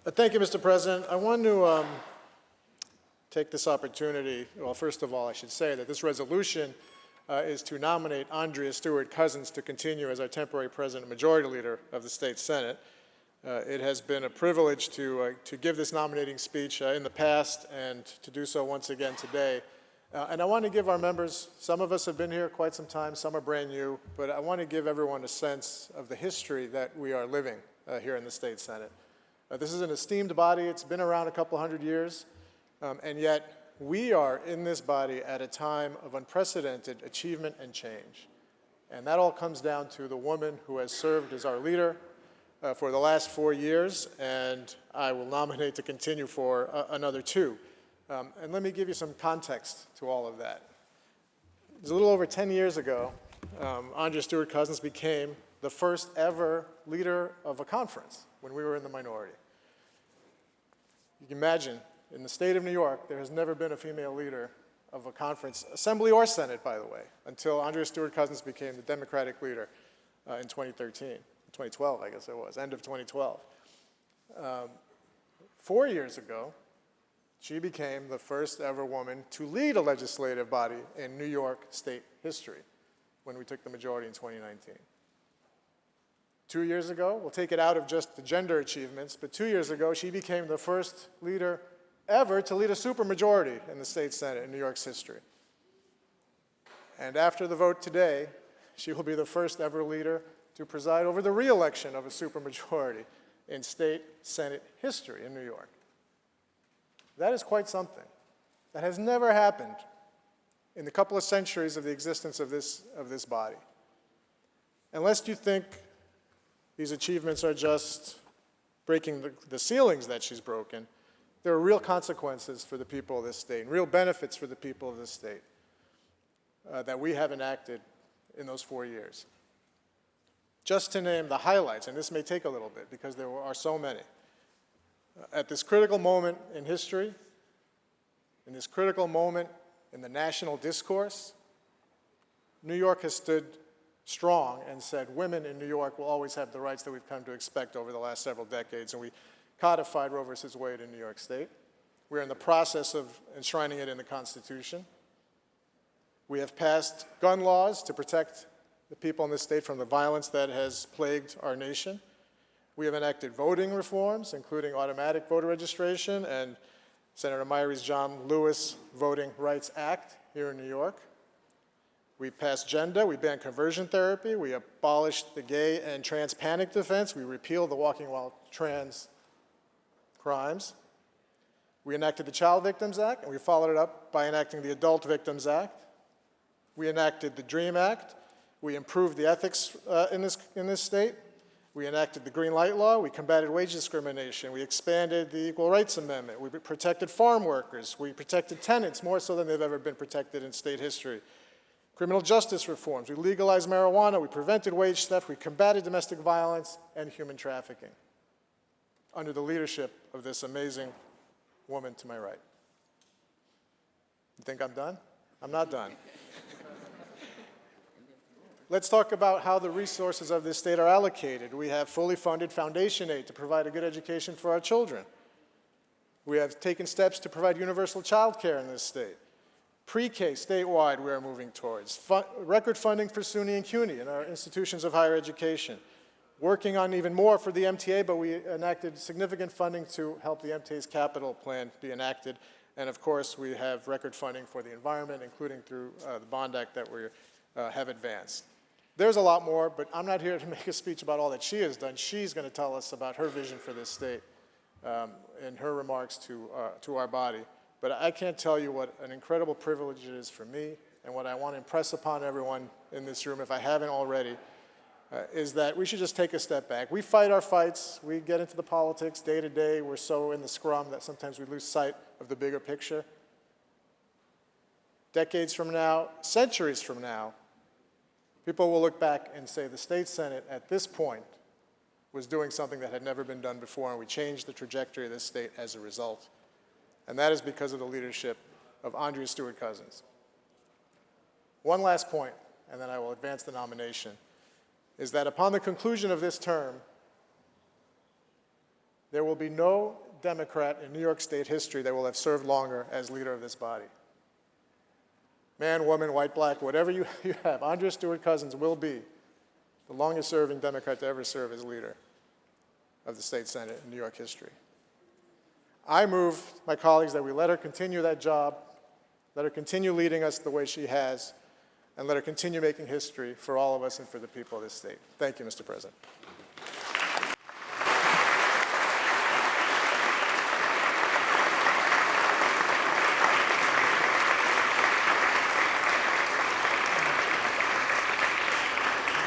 Thank you, Mr. President. I want to take this opportunity, well, first of all, I should say that this resolution is to nominate Andrea Stewart-Cousins to continue as our temporary President and Majority Leader of the State Senate. It has been a privilege to give this nominating speech in the past and to do so once again today. And I want to give our members, some of us have been here quite some time, some are brand new, but I want to give everyone a sense of the history that we are living here in the State Senate. This is an esteemed body. It's been around a couple hundred years, and yet we are in this body at a time of unprecedented achievement and change. And that all comes down to the woman who has served as our leader for the last 4 years, and I will nominate to continue for another 2. And let me give you some context to all of that. It was a little over 10 years ago, Andrea Stewart-Cousins became the first ever leader of a conference when we were in the minority. You can imagine, in the state of New York, there has never been a female leader of a conference, assembly or Senate, by the way, until Andrea Stewart-Cousins became the Democratic leader in 2012, I guess it was, end of 2012. 4 years ago, she became the first ever woman to lead a legislative body in New York state history when we took the majority in 2019. 2 years ago, we'll take it out of just the gender achievements, but 2 years ago, she became the first leader ever to lead a supermajority in the state Senate in New York's history. And after the vote today, she will be the first ever leader to preside over the re-election of a supermajority in state Senate history in New York. That is quite something. That has never happened in the couple of centuries of the existence of this body. Unless you think these achievements are just breaking the ceilings that she's broken, there are real consequences for the people of this state and real benefits for the people of this state that we have enacted in those 4 years. Just to name the highlights, and this may take a little bit because there are so many. At this critical moment in history, in this critical moment in the national discourse, New York has stood strong and said women in New York will always have the rights that we've come to expect over the last several decades, and we codified Roe v. Wade in New York State. We're in the process of enshrining it in the Constitution. We have passed gun laws to protect the people in this state from the violence that has plagued our nation. We have enacted voting reforms, including automatic voter registration and Senator Meyer's John Lewis Voting Rights Act here in New York. We passed gender, we banned conversion therapy, we abolished the gay and trans panic defense, we repealed the walking while trans crimes. We enacted the Child Victims Act, and we followed it up by enacting the Adult Victims Act. We enacted the DREAM Act. We improved the ethics in this state. We enacted the Green Light Law. We combated wage discrimination. We expanded the Equal Rights Amendment. We protected farm workers. We protected tenants more so than they've ever been protected in state history. Criminal justice reforms. We legalized marijuana. We prevented wage theft. We combated domestic violence and human trafficking under the leadership of this amazing woman to my right. You think I'm done? I'm not done. Let's talk about how the resources of this state are allocated. We have fully funded foundation aid to provide a good education for our children. We have taken steps to provide universal child care in this state. Pre-K statewide we are moving towards. Record funding for SUNY and CUNY in our institutions of higher education. Working on even more for the MTA, but we enacted significant funding to help the MTA's capital plan be enacted. And of course, we have record funding for the environment, including through the Bond Act that we have advanced. There's a lot more, but I'm not here to make a speech about all that she has done. She's going to tell us about her vision for this state in her remarks to our body. But I can't tell you what an incredible privilege it is for me, and what I want to impress upon everyone in this room, if I haven't already, is that we should just take a step back. We fight our fights. We get into the politics day to day. We're so in the scrum that sometimes we lose sight of the bigger picture. Decades from now, centuries from now, people will look back and say the state Senate at this point was doing something that had never been done before, and we changed the trajectory of this state as a result. And that is because of the leadership of Andrea Stewart-Cousins. One last point, and then I will advance the nomination, is that upon the conclusion of this term, There will be no Democrat in New York State history that will have served longer as leader of this body. Man, woman, white, black, whatever you have, Andrea Stewart Cousins will be the longest-serving Democrat to ever serve as leader of the state Senate in New York history. I move, my colleagues, that we let her continue that job, let her continue leading us the way she has, and let her continue making history for all of us and for the people of this state. Thank you, Mr. President.